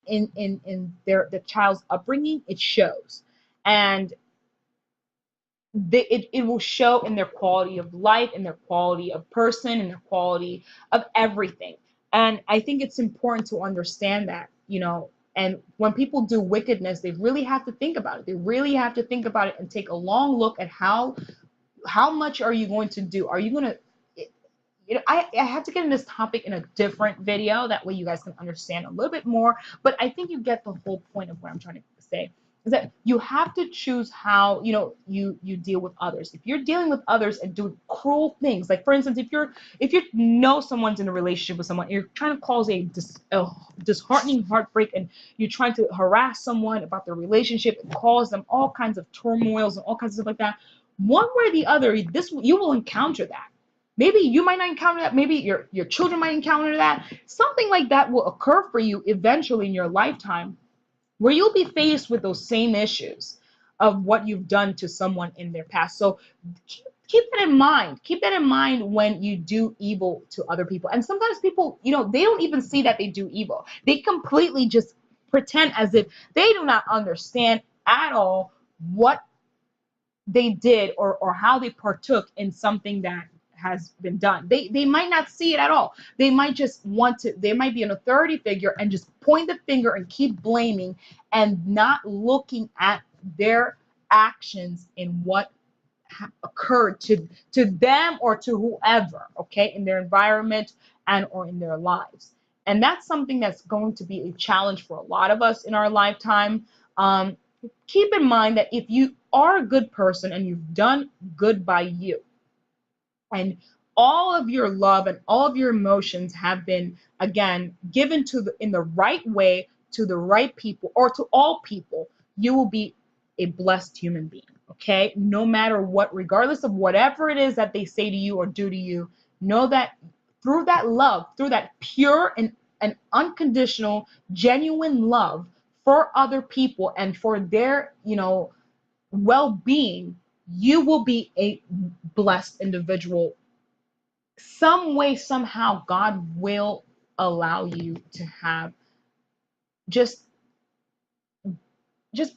in the child's upbringing, it shows. And it will show in their quality of life, in their quality of person, in their quality of everything. And I think it's important to understand that, and when people do wickedness, they really have to think about it. They really have to think about it and take a long look at how much are you going to do? Are you going to, I have to get in this topic in a different video. That way you guys can understand a little bit more. But I think you get the whole point of what I'm trying to say is that you have to choose how, you deal with others. If you're dealing with others and doing cruel things, like for instance, if you know someone's in a relationship with someone, you're trying to cause a disheartening heartbreak, and you're trying to harass someone about their relationship and cause them all kinds of turmoils and all kinds of stuff like that, one way or the other, this you will encounter that. Maybe you might not encounter that. Maybe your children might encounter that. Something like that will occur for you eventually in your lifetime, where you'll be faced with those same issues of what you've done to someone in their past. So keep that in mind. Keep that in mind when you do evil to other people. And sometimes people, they don't even see that they do evil. They completely just pretend as if they do not understand at all what they did, or how they partook in something that has been done. They might not see it at all. They might just want to, they might be an authority figure and just point the finger and keep blaming, and not looking at their actions and what occurred to them or to whoever, okay, in their environment and or in their lives. And that's something that's going to be a challenge for a lot of us in our lifetime. Keep in mind that if you are a good person and you've done good by you, and all of your love and all of your emotions have been, again, given in the right way to the right people, or to all people, you will be a blessed human being. Okay, no matter what, regardless of whatever it is that they say to you or do to you, know that through that love, through that pure and unconditional, genuine love for other people and for their, well-being, you will be a blessed individual. Some way, somehow, God will allow you to have just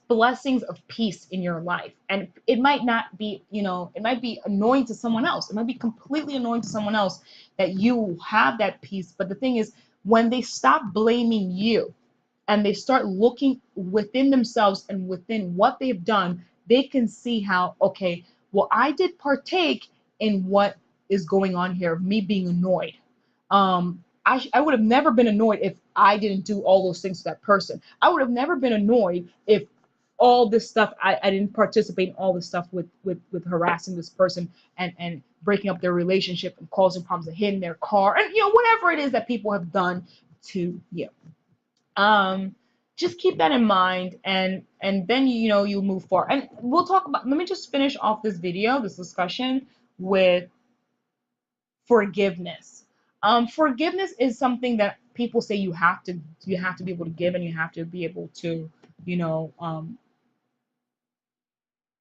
blessings of peace in your life. And it might not be, it might be annoying to someone else. It might be completely annoying to someone else that you have that peace. But the thing is, when they stop blaming you and they start looking within themselves and within what they've done, they can see how, okay, well, I did partake in what is going on here, me being annoyed. I would have never been annoyed if I didn't do all those things to that person. I would have never been annoyed if all this stuff, I didn't participate in all this stuff with harassing this person and breaking up their relationship and causing problems and hitting their car and whatever it is that people have done to you. Just keep that in mind, and then you move forward. And we'll talk about, let me just finish off this video, this discussion, with forgiveness. Forgiveness is something that people say you have to be able to give, and you have to be able to, you know,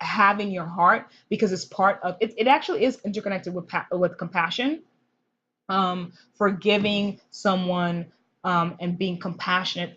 have in your heart, because it's part of it. It actually is interconnected with compassion. Forgiving someone, and being compassionate.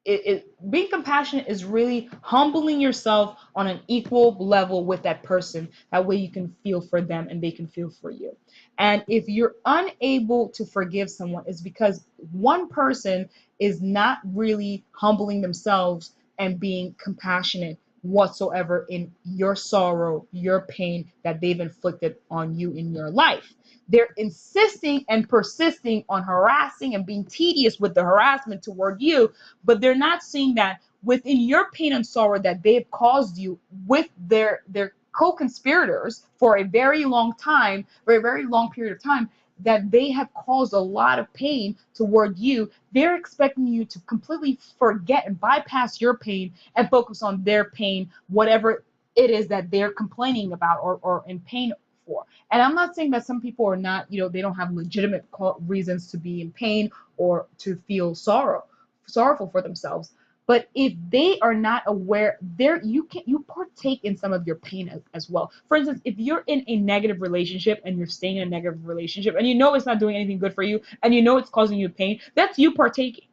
Being compassionate is really humbling yourself on an equal level with that person. That way you can feel for them and they can feel for you. And if you're unable to forgive someone, it's because one person is not really humbling themselves and being compassionate whatsoever in your sorrow, your pain that they've inflicted on you in your life. They're insisting and persisting on harassing and being tedious with the harassment toward you, but they're not seeing that within your pain and sorrow that they've caused you with their co-conspirators for a very long time, for a very long period of time, that they have caused a lot of pain toward you. They're expecting you to completely forget and bypass your pain and focus on their pain, whatever it is that they're complaining about or in pain for. And I'm not saying that some people are not, they don't have legitimate reasons to be in pain or to feel sorrowful for themselves. But if they are not aware, you partake in some of your pain as well. For instance, if you're in a negative relationship and you're staying in a negative relationship and you know it's not doing anything good for you and you know it's causing you pain, that's you partaking.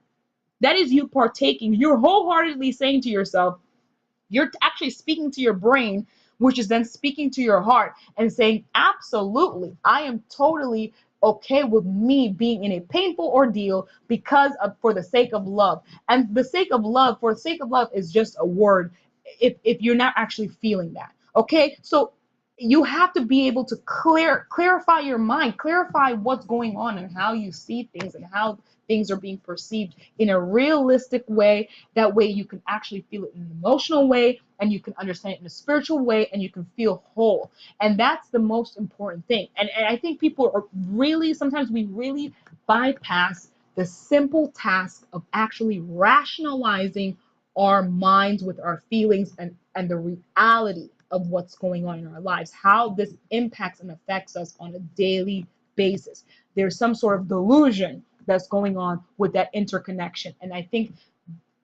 That is you partaking. You're wholeheartedly saying to yourself, you're actually speaking to your brain, which is then speaking to your heart and saying, absolutely, I am totally okay with me being in a painful ordeal because of, for the sake of love. And the sake of love, for the sake of love is just a word if you're not actually feeling that. Okay? So you have to be able to clarify your mind, clarify what's going on and how you see things and how things are being perceived in a realistic way. That way you can actually feel it in an emotional way, and you can understand it in a spiritual way, and you can feel whole. And that's the most important thing. And I think people are really, sometimes we really bypass the simple task of actually rationalizing our minds with our feelings and the reality of what's going on in our lives, how this impacts and affects us on a daily basis. There's some sort of delusion that's going on with that interconnection. And I think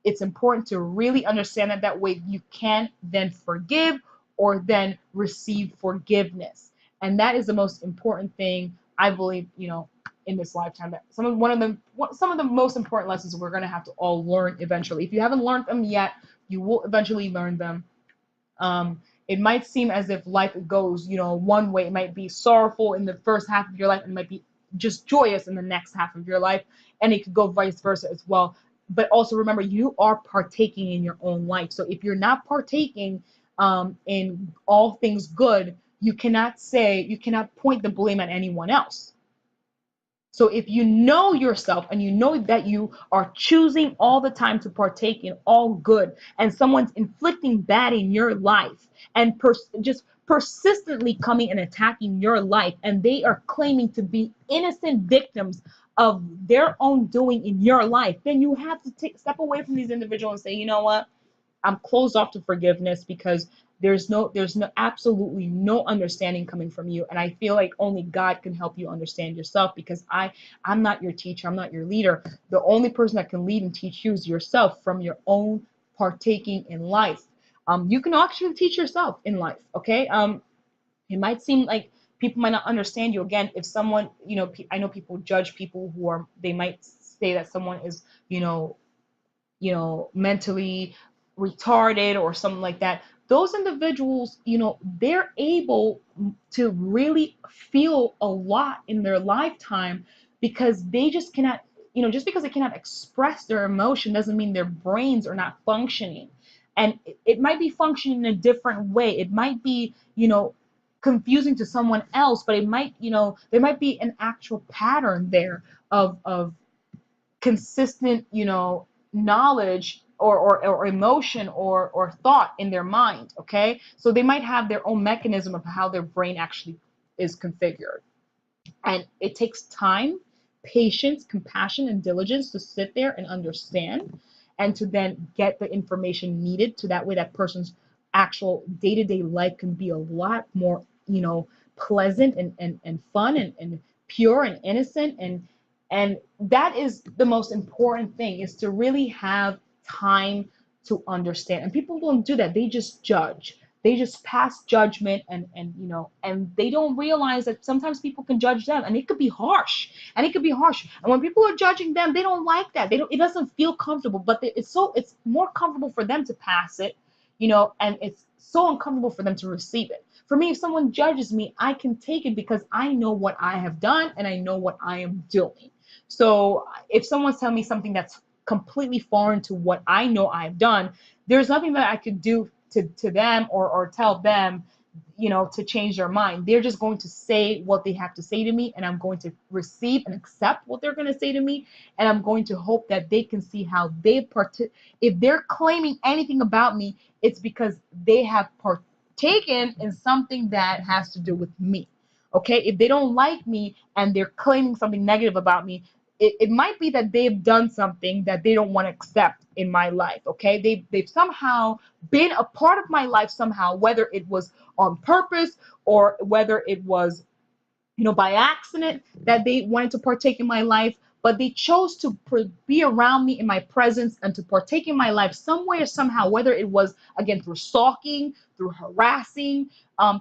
it's important to really understand that, that way you can then forgive or then receive forgiveness. And that is the most important thing, I believe, in this lifetime. That some of the most important lessons we're going to have to all learn eventually. If you haven't learned them yet, you will eventually learn them. It might seem as if life goes, one way. It might be sorrowful in the first half of your life, and it might be just joyous in the next half of your life, and it could go vice versa as well. But also remember, you are partaking in your own life. So if you're not partaking in all things good, you cannot point the blame at anyone else. So if you know yourself and you know that you are choosing all the time to partake in all good, and someone's inflicting bad in your life and just persistently coming and attacking your life, and they are claiming to be innocent victims of their own doing in your life, then you have to step away from these individuals and say, you know what? I'm closed off to forgiveness because there's no absolutely no understanding coming from you. And I feel like only God can help you understand yourself, because I'm not your teacher, I'm not your leader. The only person that can lead and teach you is yourself from your own partaking in life. You can actually teach yourself in life, okay? It might seem like people might not understand you. Again, if someone, I know people judge people who are, they might say that someone is, mentally retarded or something like that. Those individuals, they're able to really feel a lot in their lifetime, because they just cannot, just because they cannot express their emotion doesn't mean their brains are not functioning. And it might be functioning in a different way. It might be, confusing to someone else, but it might, there might be an actual pattern there of consistent, knowledge or emotion or thought in their mind. Okay. So they might have their own mechanism of how their brain actually is configured. And it takes time, patience, compassion, and diligence to sit there and understand, and to then get the information needed, to that way that person's actual day-to-day life can be a lot more, pleasant and fun and pure and innocent. And that is the most important thing, is to really have time to understand. And people don't do that. They just judge. They just pass judgment, and they don't realize that sometimes people can judge them, and it could be harsh. And when people are judging them, they don't like that. They don't, it doesn't feel comfortable, but it's more comfortable for them to pass it, and it's so uncomfortable for them to receive it. For me, if someone judges me, I can take it because I know what I have done and I know what I am doing. So if someone's telling me something that's completely foreign to what I know I've done, there's nothing that I could do to them or tell them, to change their mind. They're just going to say what they have to say to me, and I'm going to receive and accept what they're going to say to me, and I'm going to hope that they can see how if they're claiming anything about me, it's because they have partaken in something that has to do with me. Okay, if they don't like me and they're claiming something negative about me, it might be that they've done something that they don't want to accept in my life. Okay, they've somehow been a part of my life somehow, whether it was on purpose or whether it was, by accident, that they wanted to partake in my life, but they chose to be around me in my presence and to partake in my life some way or somehow, whether it was, again, through stalking, through harassing,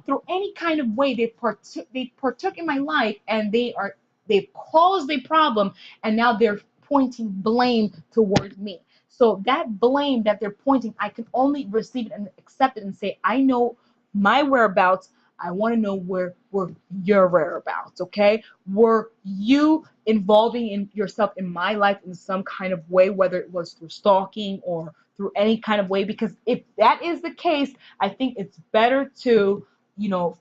through any kind of way. They partook in my life, and they've caused a problem, and now they're pointing blame towards me. So that blame that they're pointing, I can only receive it and accept it and say, I know my whereabouts. I want to know where were your whereabouts, okay? Were you involving in yourself in my life in some kind of way, whether it was through stalking or through any kind of way? Because if that is the case, I think it's better to,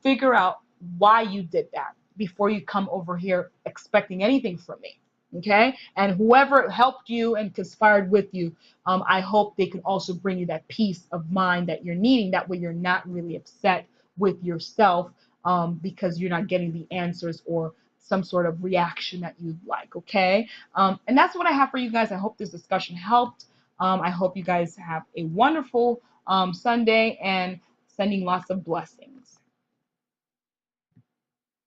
figure out why you did that before you come over here expecting anything from me. Okay, and whoever helped you and conspired with you, I hope they can also bring you that peace of mind that you're needing. That way, you're not really upset with yourself because you're not getting the answers or some sort of reaction that you'd like. Okay, and that's what I have for you guys. I hope this discussion helped. I hope you guys have a wonderful Sunday and sending lots of blessings.